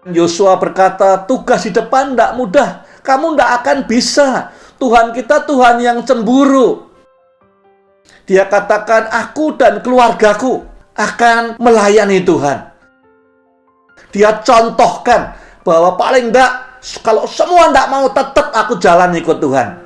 Yosua berkata, tugas di depan tidak mudah. Kamu tidak akan bisa. Tuhan kita Tuhan yang cemburu. Dia katakan, aku dan keluargaku akan melayani Tuhan. Dia contohkan bahwa paling tidak, kalau semua tidak mau, tetap aku jalan ikut Tuhan.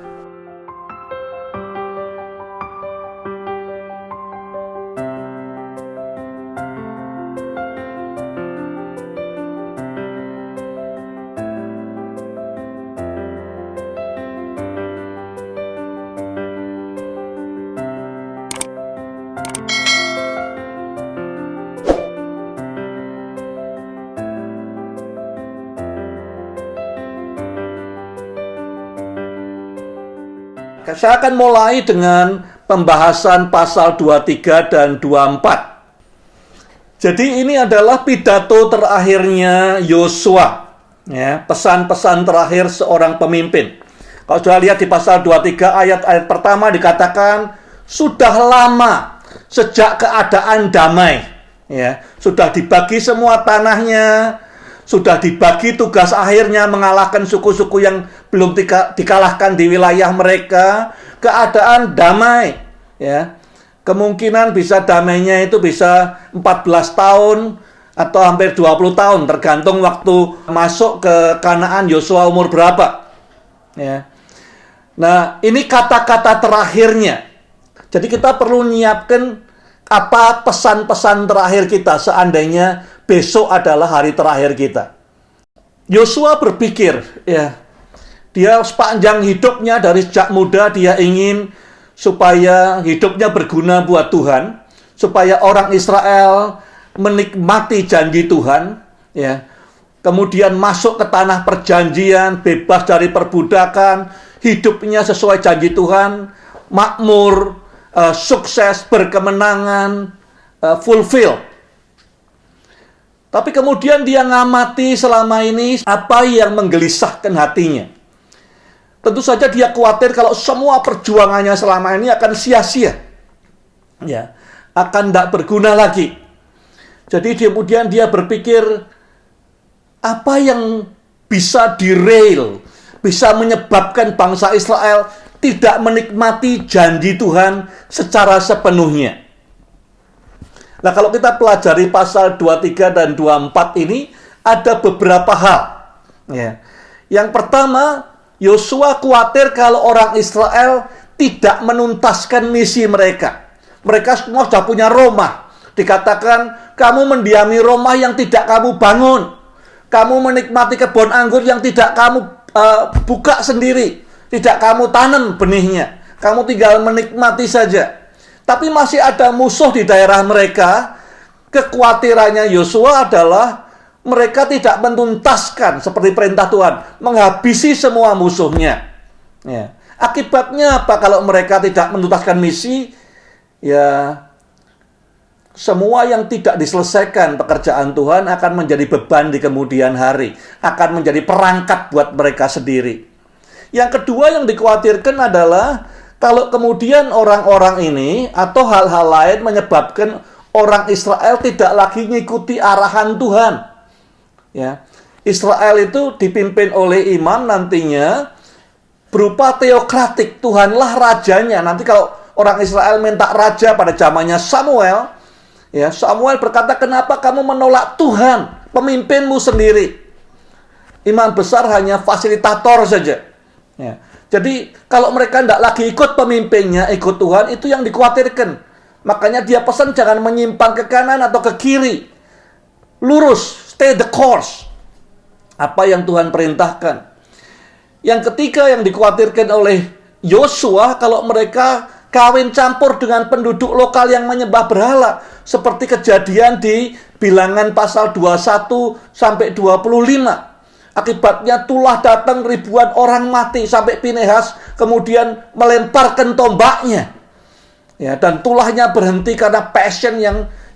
Saya akan mulai dengan pembahasan pasal 23 dan 24. Jadi ini adalah pidato terakhirnya Yosua, ya, pesan-pesan terakhir seorang pemimpin. Kalau sudah lihat di pasal 23 ayat-ayat pertama dikatakan, sudah lama sejak keadaan damai, ya, sudah dibagi semua tanahnya, sudah dibagi tugas akhirnya mengalahkan suku-suku yang belum dikalahkan di wilayah mereka. Keadaan damai, ya. Kemungkinan bisa damainya itu bisa 14 tahun atau hampir 20 tahun, tergantung waktu masuk ke Kanaan Yosua umur berapa, ya. Nah, ini kata-kata terakhirnya. Jadi kita perlu menyiapkan apa pesan-pesan terakhir kita seandainya besok adalah hari terakhir kita. Yosua berpikir, ya, dia sepanjang hidupnya dari sejak muda dia ingin supaya hidupnya berguna buat Tuhan, supaya orang Israel menikmati janji Tuhan, ya. Kemudian masuk ke tanah perjanjian, bebas dari perbudakan, hidupnya sesuai janji Tuhan, makmur, sukses, berkemenangan, fulfill. Tapi kemudian dia ngamati selama ini apa yang menggelisahkan hatinya. Tentu saja dia khawatir kalau semua perjuangannya selama ini akan sia-sia, ya, akan tidak berguna lagi. Jadi kemudian dia berpikir, apa yang bisa derail, bisa menyebabkan bangsa Israel tidak menikmati janji Tuhan secara sepenuhnya. Nah, kalau kita pelajari pasal 23 dan 24 ini, ada beberapa hal, ya. Yang pertama, Yosua khawatir kalau orang Israel tidak menuntaskan misi mereka. Mereka semua sudah punya rumah. Dikatakan, kamu mendiami rumah yang tidak kamu bangun. Kamu menikmati kebun anggur yang tidak kamu buka sendiri. Tidak kamu tanam benihnya. Kamu tinggal menikmati saja. Tapi masih ada musuh di daerah mereka. Kekhawatirannya Yosua adalah mereka tidak menuntaskan seperti perintah Tuhan, menghabisi semua musuhnya. Ya. Akibatnya apa kalau mereka tidak menuntaskan misi? Ya, semua yang tidak diselesaikan pekerjaan Tuhan akan menjadi beban di kemudian hari, akan menjadi perangkat buat mereka sendiri. Yang kedua yang dikhawatirkan adalah kalau kemudian orang-orang ini atau hal-hal lain menyebabkan orang Israel tidak lagi mengikuti arahan Tuhan. Ya, Israel itu dipimpin oleh imam nantinya berupa teokratik, Tuhanlah rajanya. Nanti kalau orang Israel minta raja pada zamannya Samuel, ya, Samuel berkata, kenapa kamu menolak Tuhan, pemimpinmu sendiri? Imam besar hanya fasilitator saja. Ya. Jadi kalau mereka tidak lagi ikut pemimpinnya, ikut Tuhan, itu yang dikhawatirkan. Makanya dia pesan jangan menyimpang ke kanan atau ke kiri. Lurus, stay the course. Apa yang Tuhan perintahkan. Yang ketiga yang dikhawatirkan oleh Yosua, kalau mereka kawin campur dengan penduduk lokal yang menyembah berhala. Seperti kejadian di Bilangan pasal 21 sampai 25. Akibatnya tulah datang ribuan orang mati sampai Pinehas kemudian melemparkan tombaknya. Ya, dan tulahnya berhenti karena passion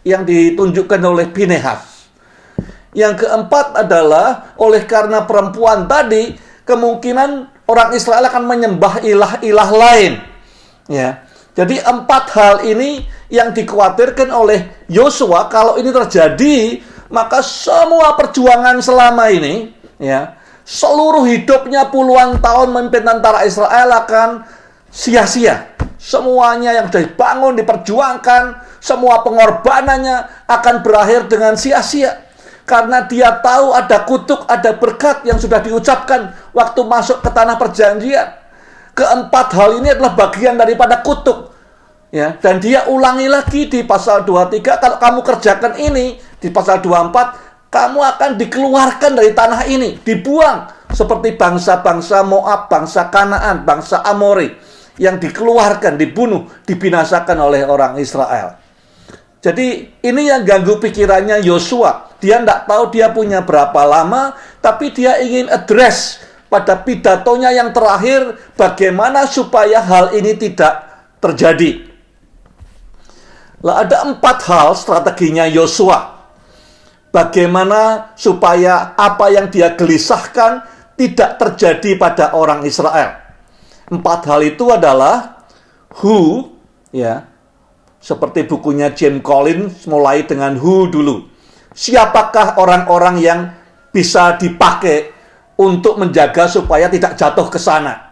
yang ditunjukkan oleh Pinehas. Yang keempat adalah oleh karena perempuan tadi, kemungkinan orang Israel akan menyembah ilah-ilah lain. Ya. Jadi 4 hal ini yang dikhawatirkan oleh Yosua. Kalau ini terjadi, maka semua perjuangan selama ini, ya, seluruh hidupnya puluhan tahun memimpin tentara Israel akan sia-sia. Semuanya yang sudah dibangun, diperjuangkan, semua pengorbanannya akan berakhir dengan sia-sia. Karena dia tahu ada kutuk, ada berkat yang sudah diucapkan waktu masuk ke tanah perjanjian. Keempat hal ini adalah bagian daripada kutuk. Ya, dan dia ulangi lagi di pasal 23, kalau kamu kerjakan ini, di pasal 24, kamu akan dikeluarkan dari tanah ini, dibuang. Seperti bangsa-bangsa Moab, bangsa Kanaan, bangsa Amori, yang dikeluarkan, dibunuh, dibinasakan oleh orang Israel. Jadi ini yang ganggu pikirannya Yosua. Dia tidak tahu dia punya berapa lama, tapi dia ingin address pada pidatonya yang terakhir, bagaimana supaya hal ini tidak terjadi. Lah ada 4 hal strateginya Yosua. Bagaimana supaya apa yang dia gelisahkan tidak terjadi pada orang Israel. 4 hal itu adalah who, ya, seperti bukunya James Collins mulai dengan who dulu. Siapakah orang-orang yang bisa dipakai untuk menjaga supaya tidak jatuh ke sana.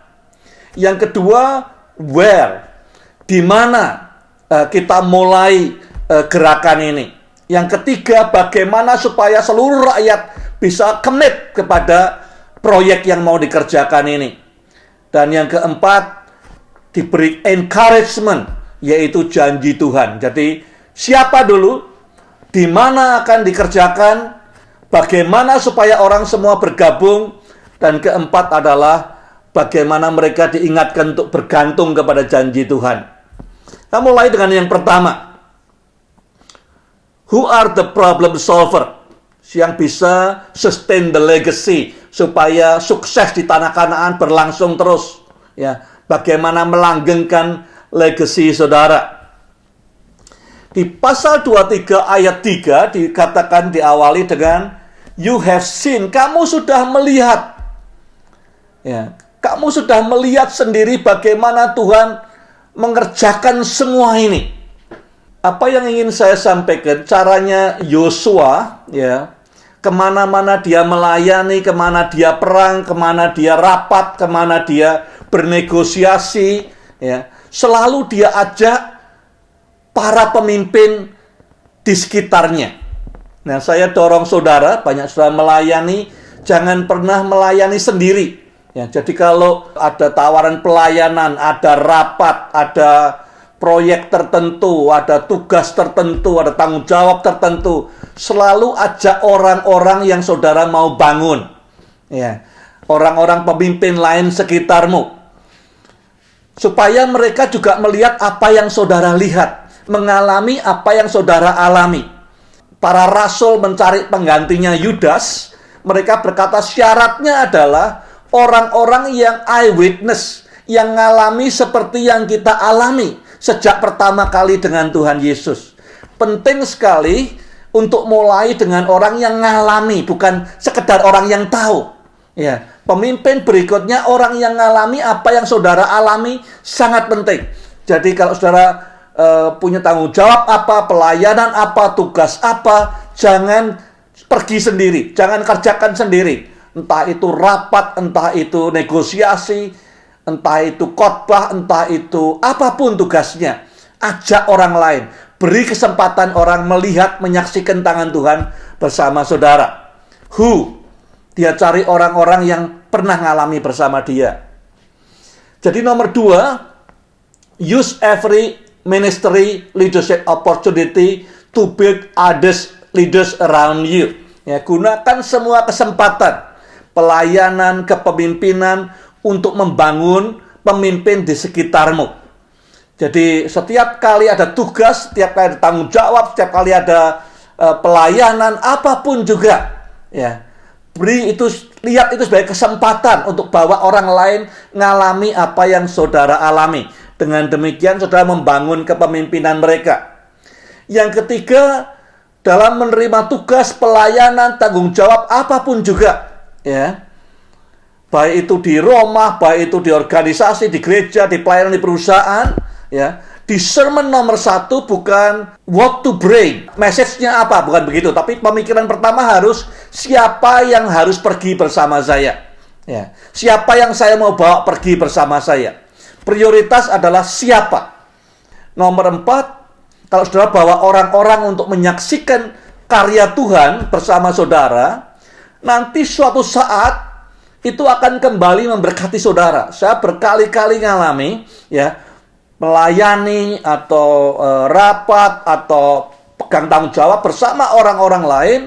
Yang kedua, where, di mana kita mulai gerakan ini. Yang ketiga, bagaimana supaya seluruh rakyat bisa commit kepada proyek yang mau dikerjakan ini. Dan yang keempat, diberi encouragement, yaitu janji Tuhan. Jadi, siapa dulu, di mana akan dikerjakan, bagaimana supaya orang semua bergabung, dan keempat adalah bagaimana mereka diingatkan untuk bergantung kepada janji Tuhan. Kita mulai dengan yang pertama. Who are the problem solver? Yang bisa sustain the legacy, supaya sukses di tanah Kanaan berlangsung terus. Ya, bagaimana melanggengkan legacy saudara. Di pasal 23 ayat 3 dikatakan diawali dengan you have seen, kamu sudah melihat. Ya, kamu sudah melihat sendiri bagaimana Tuhan mengerjakan semua ini. Apa yang ingin saya sampaikan, caranya Yosua, ya, kemana-mana dia melayani, kemana dia perang, kemana dia rapat, kemana dia bernegosiasi, ya, selalu dia ajak para pemimpin di sekitarnya. Nah, saya dorong saudara, banyak saudara melayani, jangan pernah melayani sendiri. Ya, jadi kalau ada tawaran pelayanan, ada rapat, ada proyek tertentu, ada tugas tertentu, ada tanggung jawab tertentu, selalu ajak orang-orang yang saudara mau bangun. Ya, orang-orang pemimpin lain sekitarmu. Supaya mereka juga melihat apa yang saudara lihat, mengalami apa yang saudara alami. Para rasul mencari penggantinya Yudas, mereka berkata syaratnya adalah orang-orang yang eyewitness, yang ngalami seperti yang kita alami sejak pertama kali dengan Tuhan Yesus. Penting sekali untuk mulai dengan orang yang ngalami, bukan sekedar orang yang tahu. Ya, pemimpin berikutnya orang yang ngalami apa yang saudara alami sangat penting. Jadi kalau saudara punya tanggung jawab apa, pelayanan apa, tugas apa, jangan pergi sendiri, jangan kerjakan sendiri. Entah itu rapat, entah itu negosiasi, entah itu khotbah, entah itu apapun tugasnya. Ajak orang lain. Beri kesempatan orang melihat, menyaksikan tangan Tuhan bersama saudara. Who? Dia cari orang-orang yang pernah ngalami bersama dia. Jadi nomor 2, use every ministry leadership opportunity to build others leaders around you. Ya, gunakan semua kesempatan pelayanan, kepemimpinan untuk membangun pemimpin di sekitarmu. Jadi setiap kali ada tugas, setiap kali ada tanggung jawab, setiap kali ada pelayanan, apapun juga, ya, beri itu, lihat itu sebagai kesempatan untuk bawa orang lain ngalami apa yang saudara alami. Dengan demikian saudara membangun kepemimpinan mereka. Yang ketiga, dalam menerima tugas, pelayanan, tanggung jawab, apapun juga, ya, baik itu di rumah, baik itu di organisasi, di gereja, di pelayanan, di perusahaan, ya, Di sermon nomor 1 bukan what to bring. Message-nya apa? Bukan begitu. Tapi pemikiran pertama harus siapa yang harus pergi bersama saya. Ya. Siapa yang saya mau bawa pergi bersama saya. Prioritas adalah siapa. Nomor 4, kalau saudara bawa orang-orang untuk menyaksikan karya Tuhan bersama saudara, nanti suatu saat itu akan kembali memberkati saudara. Saya berkali-kali ngalami, ya, melayani atau rapat atau pegang tanggung jawab bersama orang-orang lain.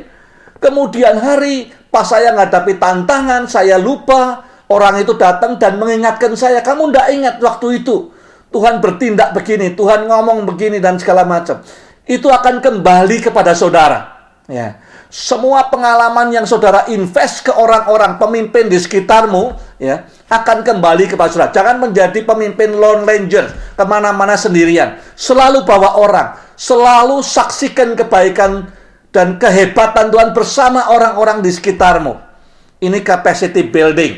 Kemudian hari pas saya menghadapi tantangan, saya lupa, orang itu datang dan mengingatkan saya, kamu tidak ingat waktu itu Tuhan bertindak begini, Tuhan ngomong begini dan segala macam. Itu akan kembali kepada saudara. Ya. Semua pengalaman yang saudara invest ke orang-orang, pemimpin di sekitarmu, ya, akan kembali kepada saudara. Jangan menjadi pemimpin lone ranger, kemana-mana sendirian. Selalu bawa orang, selalu saksikan kebaikan dan kehebatan Tuhan bersama orang-orang di sekitarmu. Ini capacity building.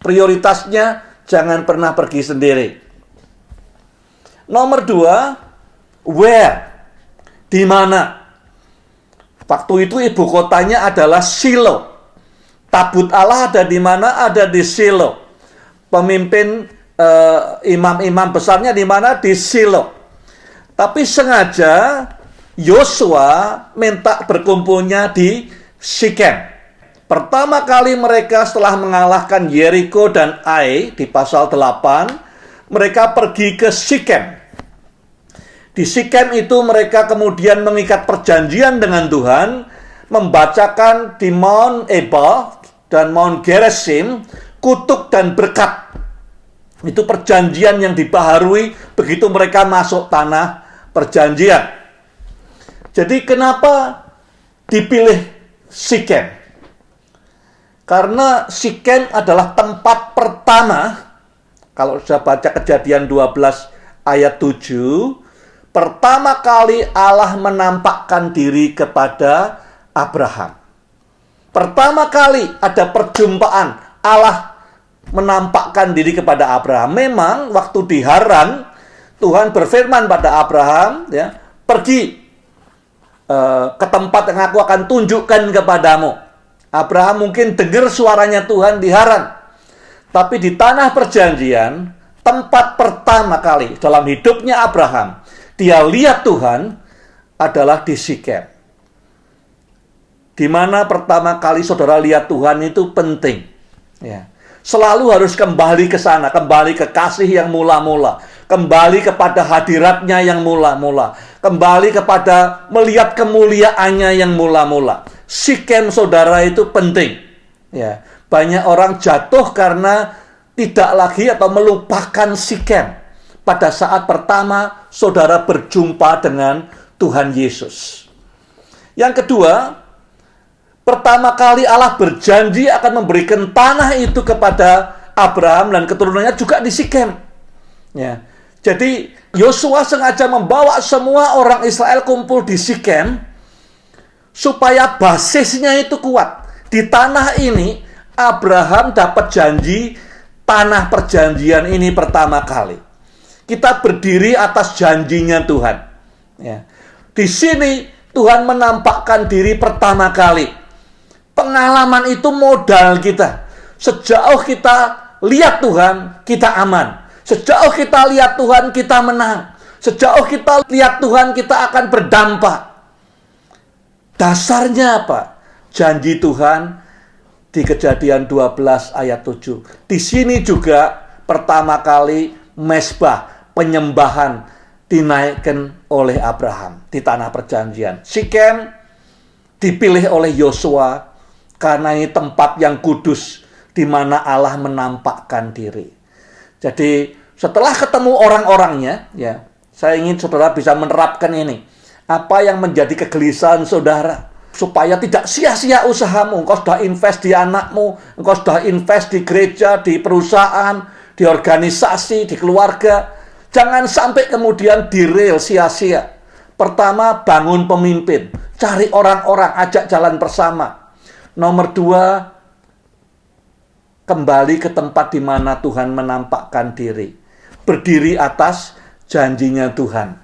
Prioritasnya jangan pernah pergi sendiri. Nomor 2, where? Di mana? Waktu itu ibu kotanya adalah Shilo. Tabut Allah ada di mana? Ada di Shilo. Pemimpin imam-imam besarnya di mana? Di Shilo. Tapi sengaja Yosua minta berkumpulnya di Sikem. Pertama kali mereka setelah mengalahkan Yeriko dan Ai di pasal 8, mereka pergi ke Sikem. Di Sikem itu mereka kemudian mengikat perjanjian dengan Tuhan, membacakan di Mount Ebal dan Mount Gerizim, kutuk dan berkat. Itu perjanjian yang dibaharui begitu mereka masuk tanah perjanjian. Jadi kenapa dipilih Sikem? Karena Sikem adalah tempat pertama, kalau sudah baca Kejadian 12 ayat 7, pertama kali Allah menampakkan diri kepada Abraham. Pertama kali ada perjumpaan Allah menampakkan diri kepada Abraham. Memang waktu di Haran, Tuhan berfirman pada Abraham, ya, pergi ke tempat yang aku akan tunjukkan kepadamu. Abraham mungkin dengar suaranya Tuhan di Haran. Tapi di tanah perjanjian, tempat pertama kali dalam hidupnya Abraham dia lihat Tuhan adalah di Sikem. Di mana pertama kali saudara lihat Tuhan itu penting. Ya. Selalu harus kembali ke sana, kembali ke kasih yang mula-mula, kembali kepada hadiratnya yang mula-mula, kembali kepada melihat kemuliaannya yang mula-mula. Sikem saudara itu penting. Ya. Banyak orang jatuh karena tidak lagi atau melupakan Sikem. Pada saat pertama saudara berjumpa dengan Tuhan Yesus. Yang kedua, pertama kali Allah berjanji akan memberikan tanah itu kepada Abraham dan keturunannya juga di Sikem. Ya. Jadi Yosua sengaja membawa semua orang Israel kumpul di Sikem supaya basisnya itu kuat. Di tanah ini Abraham dapat janji tanah perjanjian ini pertama kali. Kita berdiri atas janjinya Tuhan. Ya. Di sini Tuhan menampakkan diri pertama kali. Pengalaman itu modal kita. Sejauh kita lihat Tuhan, kita aman. Sejauh kita lihat Tuhan, kita menang. Sejauh kita lihat Tuhan, kita akan berdampak. Dasarnya apa? Janji Tuhan di Kejadian 12 ayat 7. Di sini juga pertama kali mezbah, penyembahan dinaikkan oleh Abraham di tanah perjanjian. Sikem dipilih oleh Yosua karena ini tempat yang kudus di mana Allah menampakkan diri. Jadi setelah ketemu orang-orangnya, ya, saya ingin saudara bisa menerapkan ini. Apa yang menjadi kegelisahan saudara supaya tidak sia-sia usahamu. Engkau sudah invest di anakmu, engkau sudah invest di gereja, di perusahaan, di organisasi, di keluarga. Jangan sampai kemudian derail sia-sia. Pertama, bangun pemimpin. Cari orang-orang, ajak jalan bersama. Nomor 2, kembali ke tempat di mana Tuhan menampakkan diri. Berdiri atas janjinya Tuhan.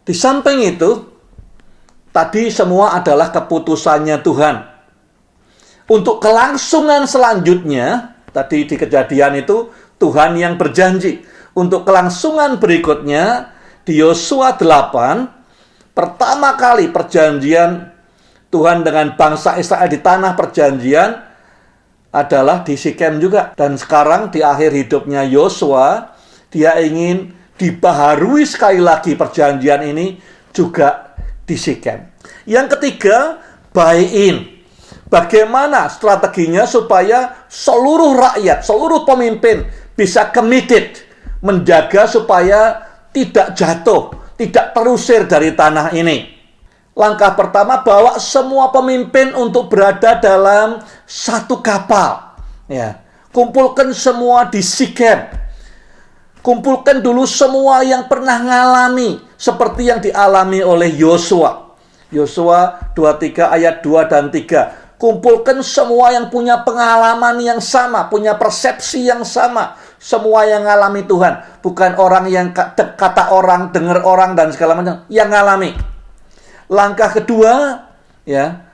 Di samping itu, tadi semua adalah keputusannya Tuhan. Untuk kelangsungan selanjutnya, tadi di Kejadian itu, Tuhan yang berjanji. Untuk kelangsungan berikutnya, di Yosua 8, pertama kali perjanjian Tuhan dengan bangsa Israel di tanah perjanjian adalah di Sikem juga. Dan sekarang di akhir hidupnya Yosua, dia ingin dibaharui sekali lagi perjanjian ini juga di Sikem. Yang ketiga, buy-in. Bagaimana strateginya supaya seluruh rakyat, seluruh pemimpin bisa committed, menjaga supaya tidak jatuh, tidak terusir dari tanah ini. Langkah pertama, bawa semua pemimpin untuk berada dalam satu kapal. Ya, kumpulkan semua di Sikem. Kumpulkan dulu semua yang pernah ngalami seperti yang dialami oleh Yosua. Yosua 23 ayat 2 dan 3. Kumpulkan semua yang punya pengalaman yang sama, punya persepsi yang sama. Semua yang ngalami Tuhan. Bukan orang yang kata orang, dengar orang, dan segala macam. Yang ngalami. Langkah kedua, ya,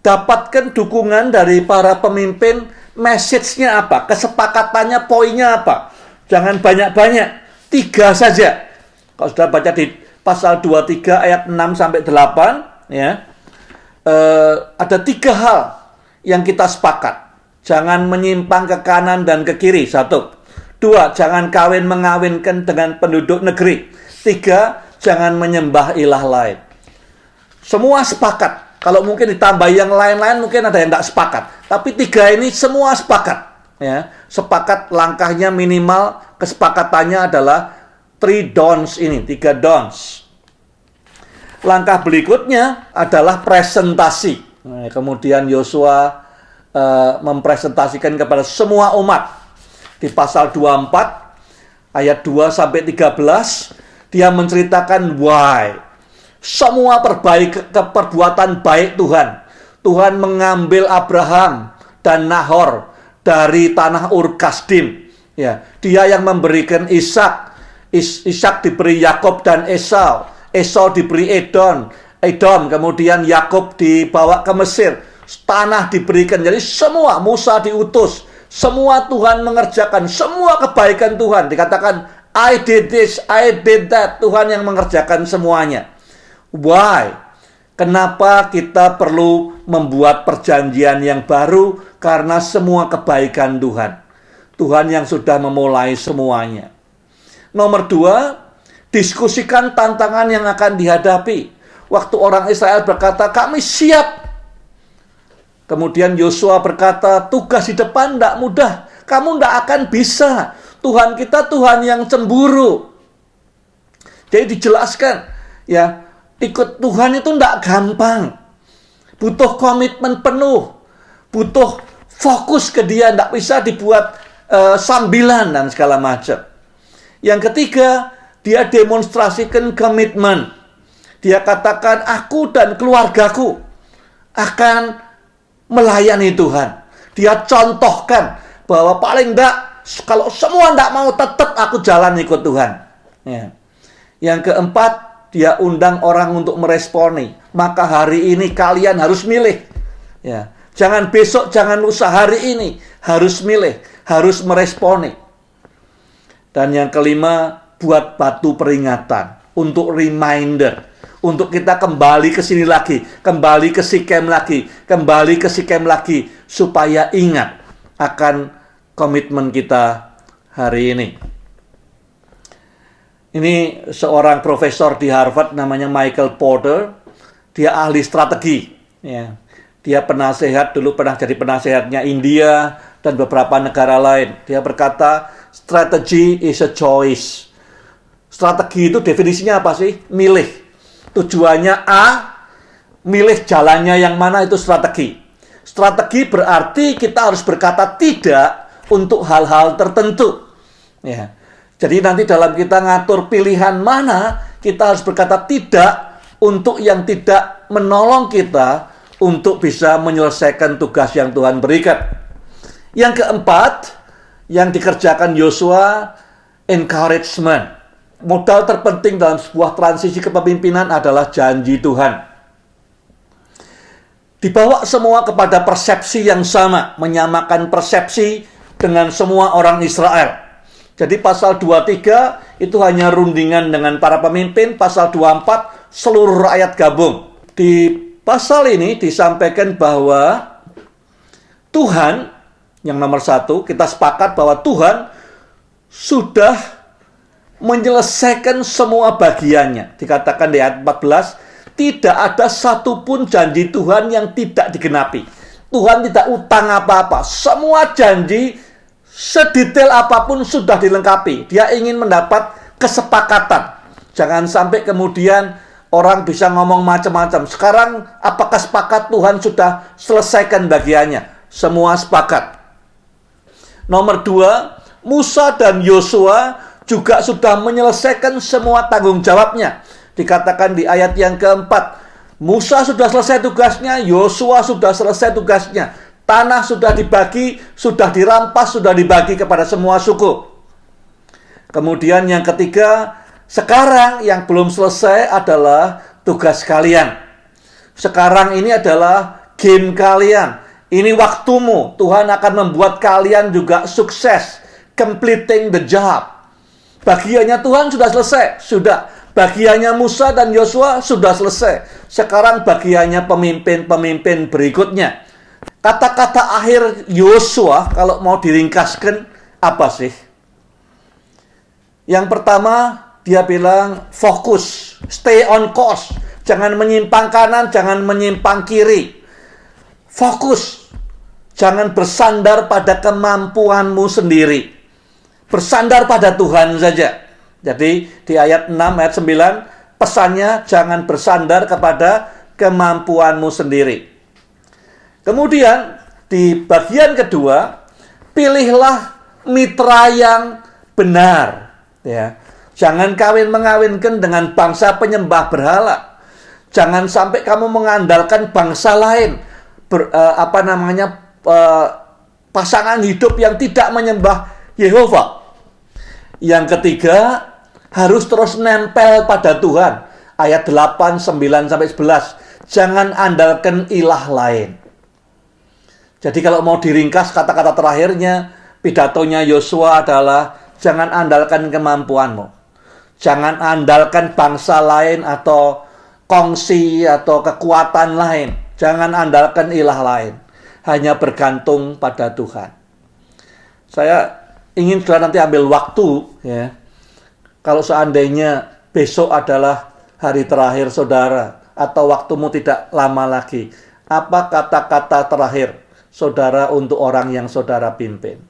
dapatkan dukungan dari para pemimpin. Message-nya apa? Kesepakatannya, poinnya apa? Jangan banyak-banyak. 3 saja. Kalau sudah baca di pasal 23 ayat 6 sampai 8, ya, ada 3 hal yang kita sepakat. Jangan menyimpang ke kanan dan ke kiri. 1. 2. Jangan kawin-mengawinkan dengan penduduk negeri. 3. Jangan menyembah ilah lain. Semua sepakat. Kalau mungkin ditambah yang lain-lain mungkin ada yang tidak sepakat. Tapi 3 ini semua sepakat. Ya, sepakat langkahnya minimal, kesepakatannya adalah 3 don'ts ini, 3 don'ts. Langkah berikutnya adalah presentasi. Nah, kemudian Yosua mempresentasikan kepada semua umat. Di pasal 24 ayat 2 sampai 13, dia menceritakan why. Semua perbuatan baik Tuhan. Tuhan mengambil Abraham dan Nahor dari tanah Ur Kasdim. Ya, dia yang memberikan Ishak. Ishak diberi Yakob dan Esau. Esau diberi Edom. Kemudian Yakob dibawa ke Mesir. Tanah diberikan. Jadi semua, Musa diutus. Semua Tuhan mengerjakan. Semua kebaikan Tuhan. Dikatakan, I did this, I did that. Tuhan yang mengerjakan semuanya. Why? Kenapa kita perlu membuat perjanjian yang baru? Karena semua kebaikan Tuhan. Tuhan yang sudah memulai semuanya. Nomor 2, diskusikan tantangan yang akan dihadapi. Waktu orang Israel berkata, kami siap. Kemudian Yosua berkata, tugas di depan tidak mudah. Kamu tidak akan bisa. Tuhan kita Tuhan yang cemburu. Jadi dijelaskan, ya, ikut Tuhan itu tidak gampang. Butuh komitmen penuh. Butuh fokus ke dia. Tidak bisa dibuat sambilan dan segala macam. Yang ketiga, dia demonstrasikan komitmen. Dia katakan, aku dan keluargaku akan melayani Tuhan. Dia contohkan bahwa paling tidak, kalau semua tidak mau, tetap aku jalan ikut Tuhan. Ya. Yang keempat, dia undang orang untuk meresponi. Maka hari ini kalian harus milih. Ya. Jangan besok, jangan lusa. Hari ini harus milih, harus meresponi. Dan yang kelima, buat batu peringatan. Untuk reminder. Untuk kita kembali ke sini lagi. Kembali ke Sikem lagi. Kembali ke Sikem lagi. Supaya ingat akan komitmen kita hari ini. Ini seorang profesor di Harvard namanya Michael Porter. Dia ahli strategi. Ya. Dia penasehat, dulu pernah jadi penasehatnya India dan beberapa negara lain. Dia berkata, strategy is a choice. Strategi itu definisinya apa sih? Milih. Tujuannya A, milih jalannya yang mana, itu strategi. Strategi berarti kita harus berkata tidak untuk hal-hal tertentu. Ya. Jadi nanti dalam kita ngatur pilihan mana, kita harus berkata tidak untuk yang tidak menolong kita untuk bisa menyelesaikan tugas yang Tuhan berikan. Yang keempat, yang dikerjakan Yosua, encouragement. Modal terpenting dalam sebuah transisi kepemimpinan adalah janji Tuhan. Dibawa semua kepada persepsi yang sama, menyamakan persepsi dengan semua orang Israel. Jadi pasal 23 itu hanya rundingan dengan para pemimpin, pasal 24 seluruh rakyat gabung. Di pasal ini disampaikan bahwa Tuhan, yang nomor satu, kita sepakat bahwa Tuhan sudah menyelesaikan semua bagiannya. Dikatakan di ayat 14, tidak ada satupun janji Tuhan yang tidak digenapi. Tuhan tidak utang apa-apa. Semua janji, sedetail apapun sudah dilengkapi. Dia ingin mendapat kesepakatan. Jangan sampai kemudian orang bisa ngomong macam-macam. Sekarang apakah sepakat Tuhan sudah selesaikan bagiannya? Semua sepakat. Nomor 2, Musa dan Yosua juga sudah menyelesaikan semua tanggung jawabnya. Dikatakan di ayat yang keempat, Musa sudah selesai tugasnya, Yosua sudah selesai tugasnya. Tanah sudah dibagi, sudah dirampas, sudah dibagi kepada semua suku. Kemudian yang ketiga, sekarang yang belum selesai adalah tugas kalian. Sekarang ini adalah game kalian. Ini waktumu. Tuhan akan membuat kalian juga sukses. Completing the job. Bagiannya Tuhan sudah selesai. Sudah. Bagiannya Musa dan Yosua sudah selesai. Sekarang bagiannya pemimpin-pemimpin berikutnya. Kata-kata akhir Yosua, kalau mau diringkaskan, apa sih? Yang pertama, dia bilang fokus, stay on course. Jangan menyimpang kanan, jangan menyimpang kiri. Fokus. Jangan bersandar pada kemampuanmu sendiri. Bersandar pada Tuhan saja. Jadi di ayat 6, ayat 9, pesannya jangan bersandar kepada kemampuanmu sendiri. Kemudian di bagian kedua, pilihlah mitra yang benar. Ya. Jangan kawin-mengawinkan dengan bangsa penyembah berhala. Jangan sampai kamu mengandalkan bangsa lain. Pasangan hidup yang tidak menyembah Yehova. Yang ketiga, harus terus nempel pada Tuhan. Ayat 8, 9, sampai 11. Jangan andalkan ilah lain. Jadi kalau mau diringkas kata-kata terakhirnya, pidatonya Yosua adalah jangan andalkan kemampuanmu. Jangan andalkan bangsa lain atau kongsi atau kekuatan lain. Jangan andalkan ilah lain. Hanya bergantung pada Tuhan. Saya ingin saudara nanti ambil waktu, ya. Kalau seandainya besok adalah hari terakhir saudara, atau waktumu tidak lama lagi, apa kata-kata terakhir saudara untuk orang yang saudara pimpin?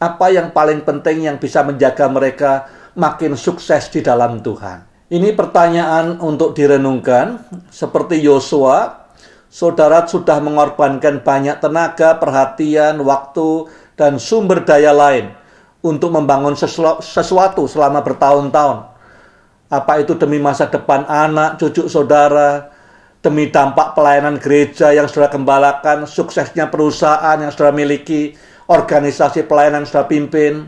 Apa yang paling penting yang bisa menjaga mereka makin sukses di dalam Tuhan? Ini pertanyaan untuk direnungkan. Seperti Yosua, saudara sudah mengorbankan banyak tenaga, perhatian, waktu, dan sumber daya lain untuk membangun sesuatu selama bertahun-tahun. Apa itu demi masa depan anak, cucu saudara, demi dampak pelayanan gereja yang saudara gembalakan, suksesnya perusahaan yang saudara miliki, organisasi pelayanan yang saudara pimpin.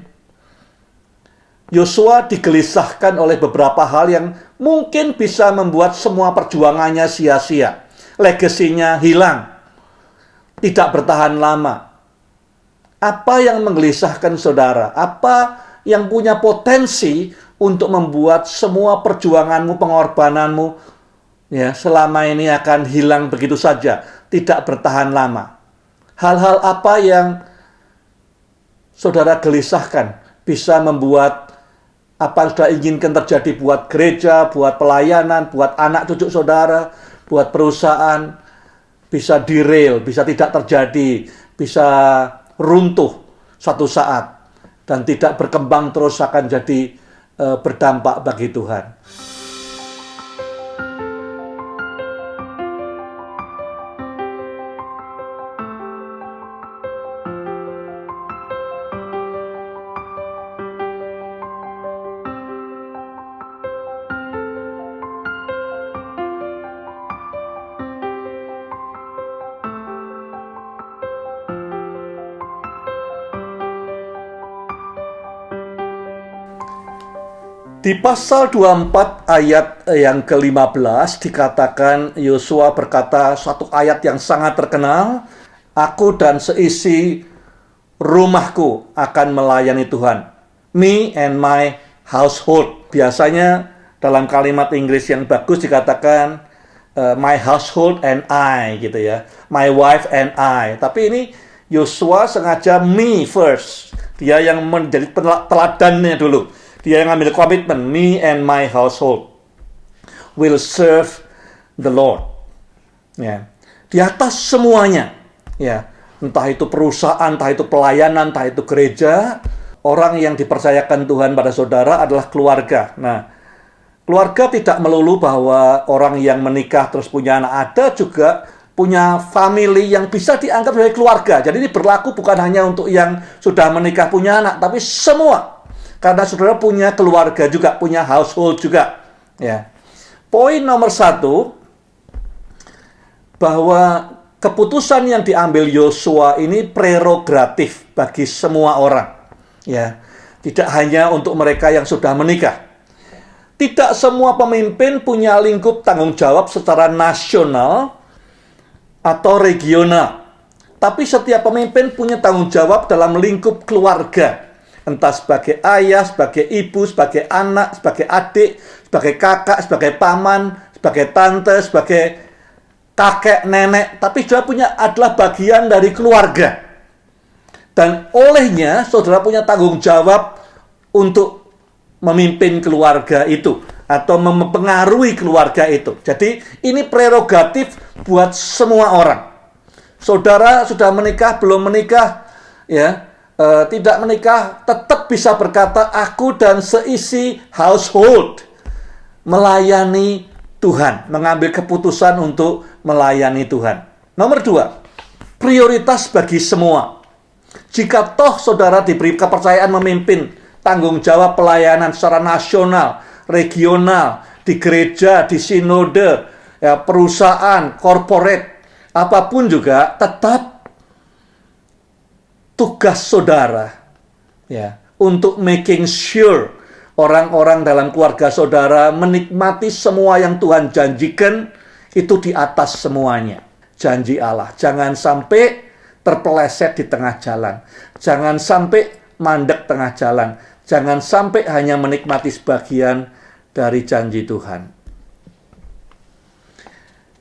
Yosua digelisahkan oleh beberapa hal yang mungkin bisa membuat semua perjuangannya sia-sia. Legasinya hilang, tidak bertahan lama. Apa yang menggelisahkan saudara? Apa yang punya potensi untuk membuat semua perjuanganmu, pengorbananmu, ya, selama ini akan hilang begitu saja, tidak bertahan lama? Hal-hal apa yang saudara gelisahkan bisa membuat apa yang saudara inginkan terjadi buat gereja, buat pelayanan, buat anak cucu saudara, buat perusahaan, bisa derail, bisa tidak terjadi, bisa runtuh suatu saat, dan tidak berkembang terus akan jadi berdampak bagi Tuhan. Di pasal 24 ayat yang ke-15 dikatakan Yosua berkata satu ayat yang sangat terkenal, "Aku dan seisi rumahku akan melayani Tuhan. Me and my household." Biasanya dalam kalimat Inggris yang bagus dikatakan my household and I gitu ya. My wife and I. Tapi ini Yosua sengaja me first. Dia yang menjadi teladannya dulu. Dia yang ambil komitmen, me and my household will serve the Lord. Ya. Di atas semuanya, ya, entah itu perusahaan, entah itu pelayanan, entah itu gereja, orang yang dipercayakan Tuhan pada saudara adalah keluarga. Nah, keluarga tidak melulu bahwa orang yang menikah terus punya anak, ada juga punya family yang bisa dianggap sebagai keluarga. Jadi ini berlaku bukan hanya untuk yang sudah menikah punya anak, tapi semua. Karena saudara punya keluarga juga, punya household juga. Ya. Poin nomor 1, bahwa keputusan yang diambil Yosua ini prerogatif bagi semua orang. Ya. Tidak hanya untuk mereka yang sudah menikah. Tidak semua pemimpin punya lingkup tanggung jawab secara nasional atau regional. Tapi setiap pemimpin punya tanggung jawab dalam lingkup keluarga. Entah sebagai ayah, sebagai ibu, sebagai anak, sebagai adik, sebagai kakak, sebagai paman, sebagai tante, sebagai kakek, nenek. Tapi juga adalah bagian dari keluarga. Dan olehnya, saudara punya tanggung jawab untuk memimpin keluarga itu. Atau mempengaruhi keluarga itu. Jadi, ini prerogatif buat semua orang. Saudara sudah menikah, belum menikah, ya, tidak menikah, tetap bisa berkata, aku dan seisi household melayani Tuhan, mengambil keputusan untuk melayani Tuhan. Nomor 2, prioritas bagi semua. Jika toh saudara diberi kepercayaan memimpin tanggung jawab pelayanan secara nasional, regional, di gereja, di sinode, ya, perusahaan, corporate, apapun juga, tetap tugas saudara, ya, untuk making sure orang-orang dalam keluarga saudara menikmati semua yang Tuhan janjikan itu di atas semuanya. Janji Allah. Jangan sampai terpeleset di tengah jalan. Jangan sampai mandek tengah jalan. Jangan sampai hanya menikmati sebagian dari janji Tuhan.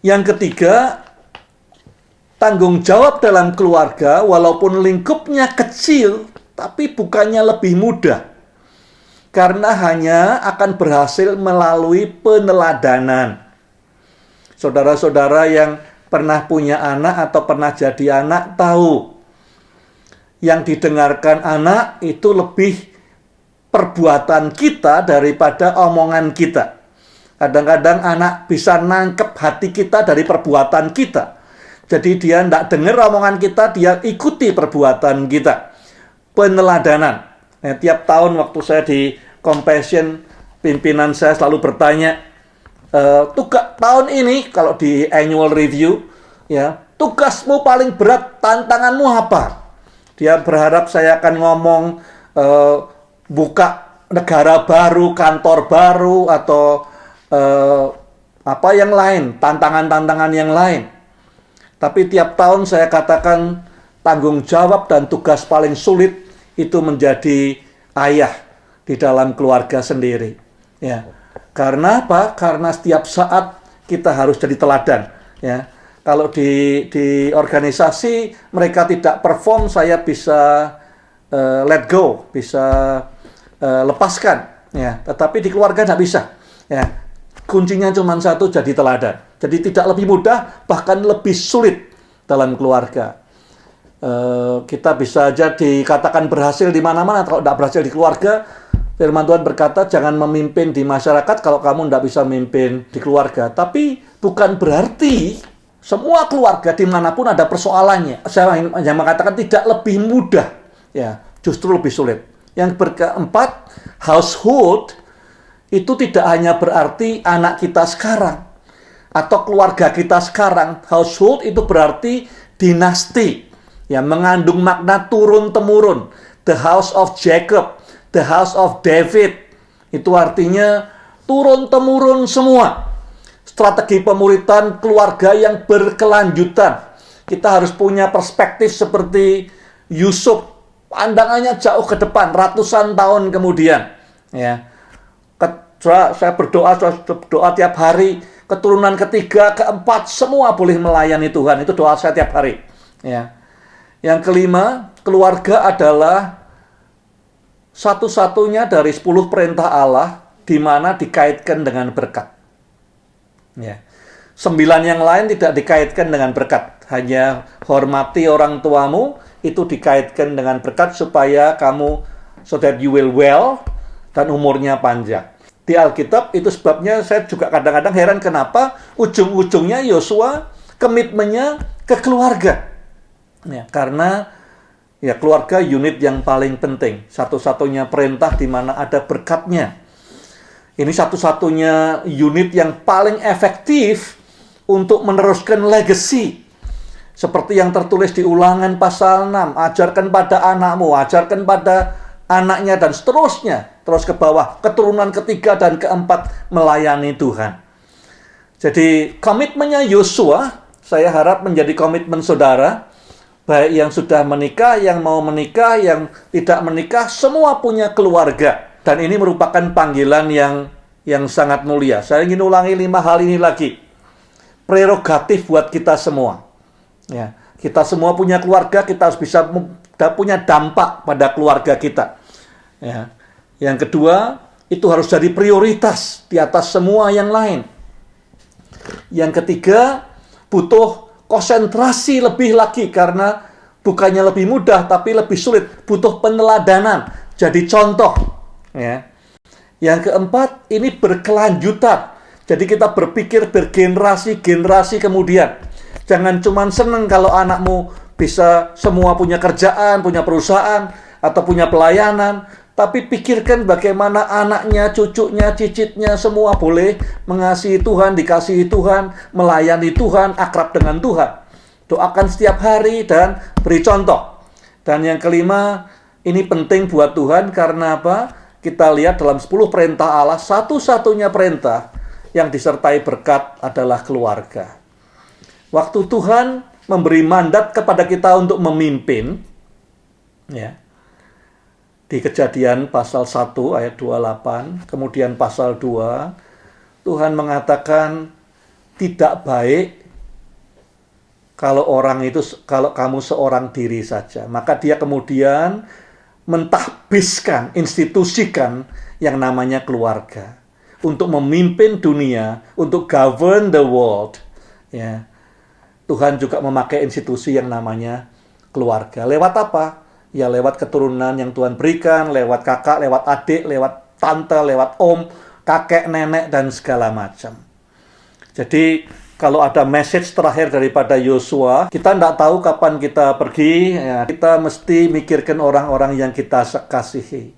Yang ketiga, tanggung jawab dalam keluarga, walaupun lingkupnya kecil, tapi bukannya lebih mudah. Karena hanya akan berhasil melalui peneladanan. Saudara-saudara yang pernah punya anak atau pernah jadi anak tahu, yang didengarkan anak itu lebih perbuatan kita daripada omongan kita. Kadang-kadang anak bisa nangkep hati kita dari perbuatan kita. Jadi dia tidak dengar omongan kita, dia ikuti perbuatan kita. Peneladanan. Nah, tiap tahun waktu saya di Compassion, pimpinan saya selalu bertanya, tugas tahun ini, kalau di annual review, ya, tugasmu paling berat, tantanganmu apa? Dia berharap saya akan ngomong, buka negara baru, kantor baru, atau apa yang lain, tantangan-tantangan yang lain. Tapi tiap tahun saya katakan tanggung jawab dan tugas paling sulit itu menjadi ayah di dalam keluarga sendiri. Ya. Karena apa? Karena setiap saat kita harus jadi teladan. Ya. Kalau di organisasi mereka tidak perform, saya bisa let go, bisa lepaskan. Ya. Tetapi di keluarga tidak bisa. Ya. Kuncinya cuma satu, jadi teladan. Jadi tidak lebih mudah, bahkan lebih sulit dalam keluarga. Kita bisa aja dikatakan berhasil di mana-mana, kalau tidak berhasil di keluarga, firman Tuhan berkata, jangan memimpin di masyarakat kalau kamu tidak bisa memimpin di keluarga. Tapi bukan berarti semua keluarga dimanapun ada persoalannya. Saya hanya mengatakan tidak lebih mudah, ya, justru lebih sulit. Yang keempat, household itu tidak hanya berarti anak kita sekarang atau keluarga kita sekarang. Household itu berarti dinasti, yang mengandung makna turun-temurun. The house of Jacob, the house of David, Itu artinya turun-temurun semua. Strategi pemuritan keluarga yang berkelanjutan. Kita harus punya perspektif seperti Yusuf. Pandangannya jauh ke depan, ratusan tahun kemudian. Ya, saya berdoa tiap hari. Keturunan ketiga, keempat, semua boleh melayani Tuhan. Itu doa saya tiap hari. Ya. Yang kelima, keluarga adalah satu-satunya dari 10 perintah Allah di mana dikaitkan dengan berkat. Ya. 9 yang lain tidak dikaitkan dengan berkat. Hanya hormati orang tuamu, itu dikaitkan dengan berkat supaya kamu, so that you will well, dan umurnya panjang. Di Alkitab, itu sebabnya saya juga kadang-kadang heran kenapa ujung-ujungnya Yosua komitmennya ke keluarga. Ya, karena ya keluarga unit yang paling penting. Satu-satunya perintah di mana ada berkatnya. Ini satu-satunya unit yang paling efektif untuk meneruskan legacy. Seperti yang tertulis di Ulangan pasal 6. Ajarkan pada anakmu, ajarkan pada anaknya, dan seterusnya. Terus ke bawah, keturunan ketiga dan keempat melayani Tuhan. Jadi komitmennya Yosua, saya harap menjadi komitmen saudara. Baik yang sudah menikah, yang mau menikah, yang tidak menikah, semua punya keluarga. Dan ini merupakan panggilan yang sangat mulia. Saya ingin ulangi 5 hal ini lagi. Prerogatif buat kita semua. Ya, kita semua punya keluarga, kita harus bisa punya dampak pada keluarga kita. Ya. Yang kedua, itu harus jadi prioritas di atas semua yang lain. Yang ketiga, butuh konsentrasi lebih lagi karena bukannya lebih mudah tapi lebih sulit, butuh peneladanan, jadi contoh. Ya. Yang keempat, ini berkelanjutan. Jadi kita berpikir bergenerasi-generasi kemudian. Jangan cuma seneng kalau anakmu bisa semua punya kerjaan, punya perusahaan, atau punya pelayanan. Tapi pikirkan bagaimana anaknya, cucunya, cicitnya semua boleh mengasihi Tuhan, dikasihi Tuhan, melayani Tuhan, akrab dengan Tuhan. Doakan setiap hari dan beri contoh. Dan yang kelima, ini penting buat Tuhan karena apa? Kita lihat dalam 10 perintah Allah, satu-satunya perintah yang disertai berkat adalah keluarga. Waktu Tuhan memberi mandat kepada kita untuk memimpin, ya, di Kejadian pasal 1 ayat 28, kemudian pasal 2, Tuhan mengatakan tidak baik kalau kamu seorang diri saja. Maka dia kemudian mentahbiskan, institusikan yang namanya keluarga. Untuk memimpin dunia, untuk govern the world. Ya. Tuhan juga memakai institusi yang namanya keluarga. Lewat apa? Ya lewat keturunan yang Tuhan berikan, lewat kakak, lewat adik, lewat tante, lewat om, kakek, nenek, dan segala macam. Jadi kalau ada message terakhir daripada Yosua, kita tidak tahu kapan kita pergi, ya, kita mesti mikirkan orang-orang yang kita kasihi.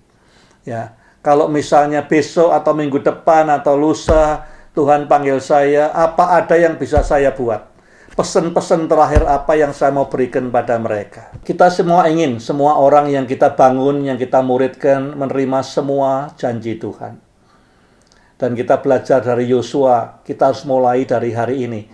Ya, kalau misalnya besok atau minggu depan atau lusa Tuhan panggil saya, apa ada yang bisa saya buat? Pesan-pesan terakhir apa yang saya mau berikan pada mereka. Kita semua ingin, semua orang yang kita bangun, yang kita muridkan, menerima semua janji Tuhan. Dan kita belajar dari Yosua, kita harus mulai dari hari ini.